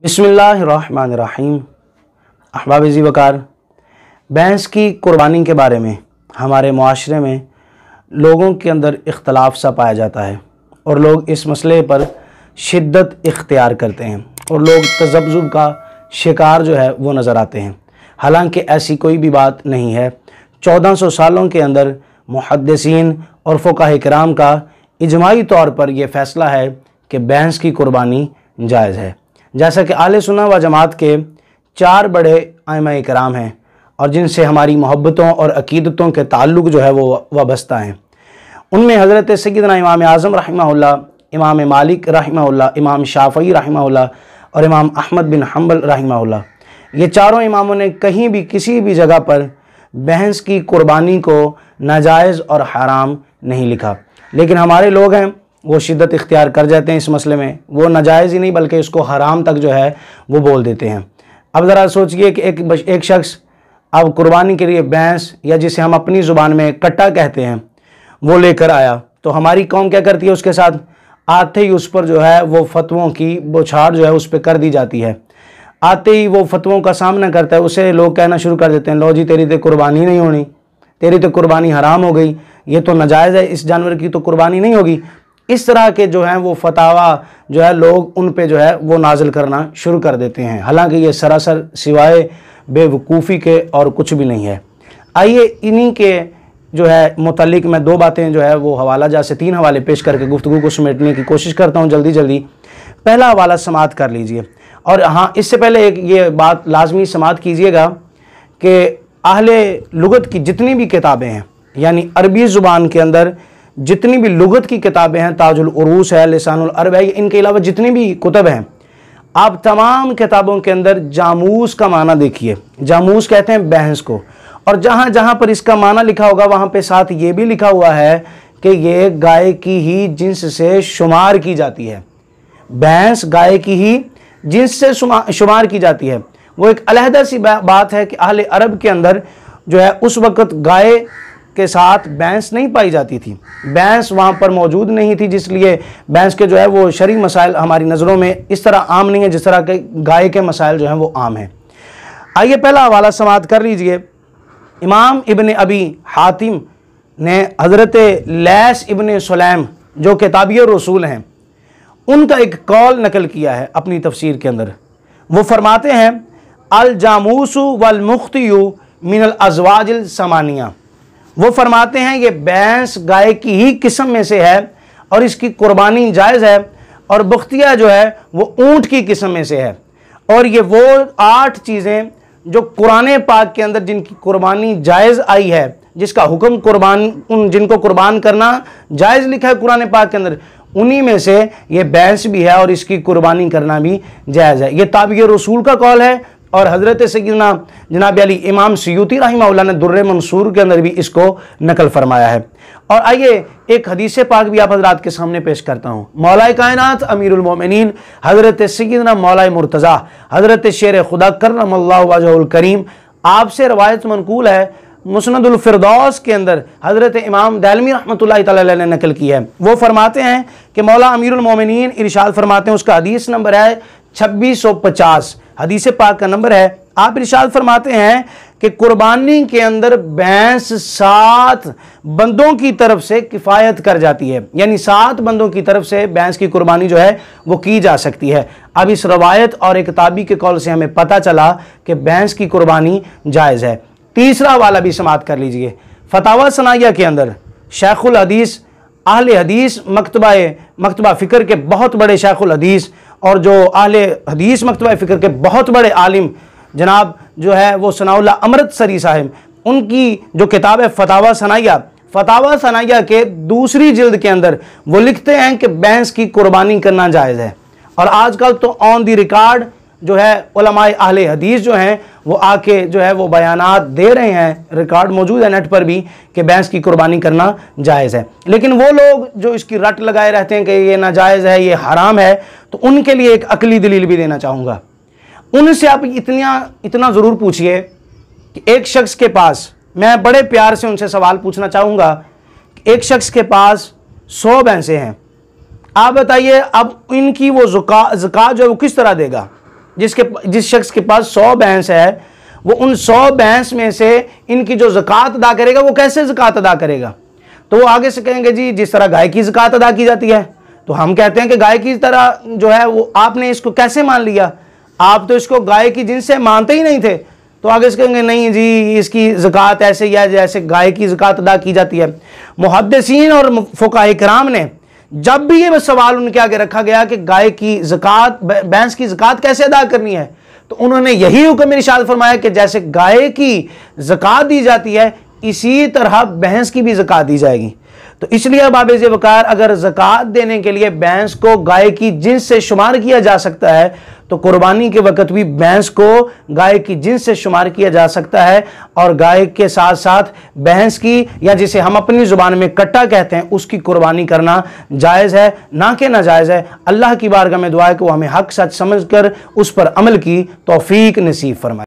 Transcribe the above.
बिस्मिल्लाहिर्रहमानिर्रहीम। अहबाब ज़ी वकार, भैंस की कुर्बानी के बारे में हमारे मुआशरे में लोगों के अंदर इख्तलाफ सा पाया जाता है और लोग इस मसले पर शिद्दत इख्तियार करते हैं और लोग तज़ब्ज़ुब का शिकार जो है वो नज़र आते हैं। हालांकि ऐसी कोई भी बात नहीं है। 1400 सालों के अंदर मुहद्दिसीन और फ़ुक़हा किराम का इजमाई तौर पर यह फ़ैसला है कि भैंस की कुर्बानी जायज़ है। जैसा कि अहले सुन्नह व जमात के 4 बड़े आइम्मा किराम हैं और जिनसे हमारी मोहब्बतों और अक़ीदतों के ताल्लुक़ जो है वो वाबस्ता हैं। उनमें हज़रत सय्यदना इमाम आज़म रहमहुल्लाह, इमाम मालिक रहमहुल्लाह, इमाम शाफ़ई रहमहुल्लाह और इमाम अहमद बिन हम्बल रहमहुल्लाह, ये चारों इमामों ने कहीं भी किसी भी जगह पर भैंस की कुर्बानी को नाजायज़ और हराम नहीं लिखा। लेकिन हमारे लोग हैं वो शिद्दत इख्तियार कर जाते हैं इस मसले में, वो नाजायज़ ही नहीं बल्कि इसको हराम तक जो है वो बोल देते हैं। अब ज़रा सोचिए कि एक शख्स अब कुर्बानी के लिए भैंस या जिसे हम अपनी ज़ुबान में कट्टा कहते हैं वो लेकर आया, तो हमारी कौम क्या करती है, उसके साथ आते ही उस पर जो है वो फतवों की बौछार जो है उस पर कर दी जाती है। आते ही वो फतवों का सामना करता है, उसे लोग कहना शुरू कर देते हैं, लो जी तेरी तो कुर्बानी नहीं होनी, तेरी तो कुर्बानी हराम हो गई, ये तो नाजायज़ है, इस जानवर की तो कुर्बानी नहीं होगी। इस तरह के जो हैं वो फतावा जो है लोग उन पे जो है वो नाजिल करना शुरू कर देते हैं। हालांकि ये सरासर सिवाय बेवकूफ़ी के और कुछ भी नहीं है। आइए इन्हीं के जो है मुतल्लिक मैं 2 बातें जो है वो हवाला जहाँ से 3 हवाले पेश करके गुफ्तगू को समेटने की कोशिश करता हूँ जल्दी। पहला हवाला समात कर लीजिए। और हाँ, इससे पहले एक ये बात लाजमी समात कीजिएगा कि अहले लुगत की जितनी भी किताबें हैं, यानी अरबी ज़ुबान के अंदर जितनी भी लुगत की किताबें हैं, ताजुल उरूस है, लिसानुल अरब है, इनके अलावा जितनी भी कुतब हैं, आप तमाम किताबों के अंदर जामूस का माना देखिए। जामूस कहते हैं भैंस को, और जहाँ जहाँ पर इसका माना लिखा होगा वहाँ पे साथ ये भी लिखा हुआ है कि ये गाय की ही जिन्स से शुमार की जाती है। भैंस गाय की ही जिन्स से शुमार की जाती है। वो एक अलहदा सी बात है कि अहले अरब के अंदर जो है उस वक़्त गाय के साथ भैंस नहीं पाई जाती थी, भैंस वहाँ पर मौजूद नहीं थी, जिसलिए भैंस के जो है वो शरई मसाइल हमारी नज़रों में इस तरह आम नहीं है जिस तरह के गाय के मसाइल जो हैं वो आम हैं। आइए पहला हवाला समात कर लीजिए। इमाम इब्न अबी हातिम ने हज़रत लैस इब्न सुलैम जो किताबी रसूल हैं उनका एक कौल नकल किया है अपनी तफसीर के अंदर। वो फरमाते हैं अल जामूसु वल मुख्तियु मिनल अज़वाजिल समानिया। वो फरमाते हैं ये भैंस गाय की ही किस्म में से है और इसकी कुर्बानी जायज़ है, और बख्तिया जो है वो ऊँट की किस्म में से है। और ये वो 8 चीज़ें जो कुरान पाक के अंदर जिनकी कुर्बानी जायज़ आई है, जिसका हुक्म जिनको कुर्बान करना जायज़ लिखा है कुरान पाक के अंदर, उन्हीं में से ये भैंस भी है और इसकी कुर्बानी करना भी जायज़ है। ये ताबी रसूल का कौल है और हज़रत सय्यदना जनाब अली इमाम सयूती रहमहुल्लाह ने दुर्र मंसूर के अंदर भी इसको नकल फरमाया है। और आइए एक हदीस पाक भी आप हज़रात के सामने पेश करता हूँ। मौलाए कायनात अमीरुल मोमिनीन हज़रत सय्यदना मौलाए मुर्तज़ा हज़रत शेर खुदा करमल्लाहु वजहुल करीम, आपसे रवायत मनकूल है मुस्नदुल फिरदौस के अंदर हज़रत इमाम दालमी रहमतुल्लाहि तआला अलैह ने नकल की है। वो फरमाते हैं कि मौला अमीरुल मोमिनीन इरशाद फरमाते हैं, उसका हदीस नंबर है 2650, हदीस पाक का नंबर है। आप इरशाद फरमाते हैं कि कुर्बानी के अंदर भैंस 7 बंदों की तरफ से किफ़ायत कर जाती है, यानी 7 बंदों की तरफ से भैंस की कुर्बानी जो है वो की जा सकती है। अब इस रवायत और एक ताबी के कौल से हमें पता चला कि भैंस की कुर्बानी जायज़ है। तीसरा वाला भी समात कर लीजिए। फतावा सनाया के अंदर शेखुल हदीस अहले हदीस मकतबा फ़िक्र के बहुत बड़े शेखुल हदीस और जो अहले हदीस मकतबा फ़िक्र के बहुत बड़े आलिम जनाब जो है वो सनाउल्लाह अमृतसरी साहिब, उनकी जो किताब है फतावा सनाया के दूसरी जिल्द के अंदर वो लिखते हैं कि भैंस की कुर्बानी करना जायज़ है। और आजकल तो ऑन दी रिकॉर्ड जो है उलमाए अहले हदीस जो हैं वो आके जो है वो बयानात दे रहे हैं, रिकॉर्ड मौजूद है नेट पर भी, कि भैंस की कुर्बानी करना जायज़ है। लेकिन वो लोग जो इसकी रट लगाए रहते हैं कि ये नाजायज़ है, ये हराम है, तो उनके लिए एक अकली दलील भी देना चाहूँगा। उनसे आप इतना ज़रूर पूछिए कि एक शख्स के पास, मैं बड़े प्यार से उनसे सवाल पूछना चाहूँगा कि एक शख्स के पास 100 भैंसें हैं, आप बताइए अब इनकी वो ज़कात जो है वो किस तरह देगा। जिस शख्स के पास 100 भैंस है, वो उन 100 भैंस में से इनकी जो ज़कात अदा करेगा वो कैसे ज़कात अदा करेगा? तो वो आगे से कहेंगे जी जिस तरह गाय की ज़कात अदा की जाती है। तो हम कहते हैं कि गाय की तरह जो है वो आपने इसको कैसे मान लिया? आप तो इसको गाय की जिनसे मानते ही नहीं थे। तो आगे से कहेंगे नहीं जी इसकी ज़कात ऐसे ही है जैसे गाय की ज़कात अदा की जाती है। मुहद्दिसीन और फुक़हा किराम ने जब भी ये सवाल उनके आगे रखा गया कि गाय की ज़कात, भैंस की ज़कात कैसे अदा करनी है, तो उन्होंने यही हुक्म इरशाद फरमाया कि जैसे गाय की ज़कात दी जाती है इसी तरह भैंस की भी ज़कात दी जाएगी। तो इसलिए अहबाब ज़िवकार अगर ज़कात देने के लिए भैंस को गाय की जिन्स से शुमार किया जा सकता है, तो कुर्बानी के वक़्त भी भैंस को गाय की जिन्स से शुमार किया जा सकता है और गाय के साथ साथ भैंस की, या जिसे हम अपनी ज़ुबान में कट्टा कहते हैं, उसकी कुर्बानी करना जायज़ है, ना कि नाजायज़ है। अल्लाह की बारगाह में दुआ है कि वो हमें हक सच समझकर उस पर अमल की तौफीक नसीब फरमाए।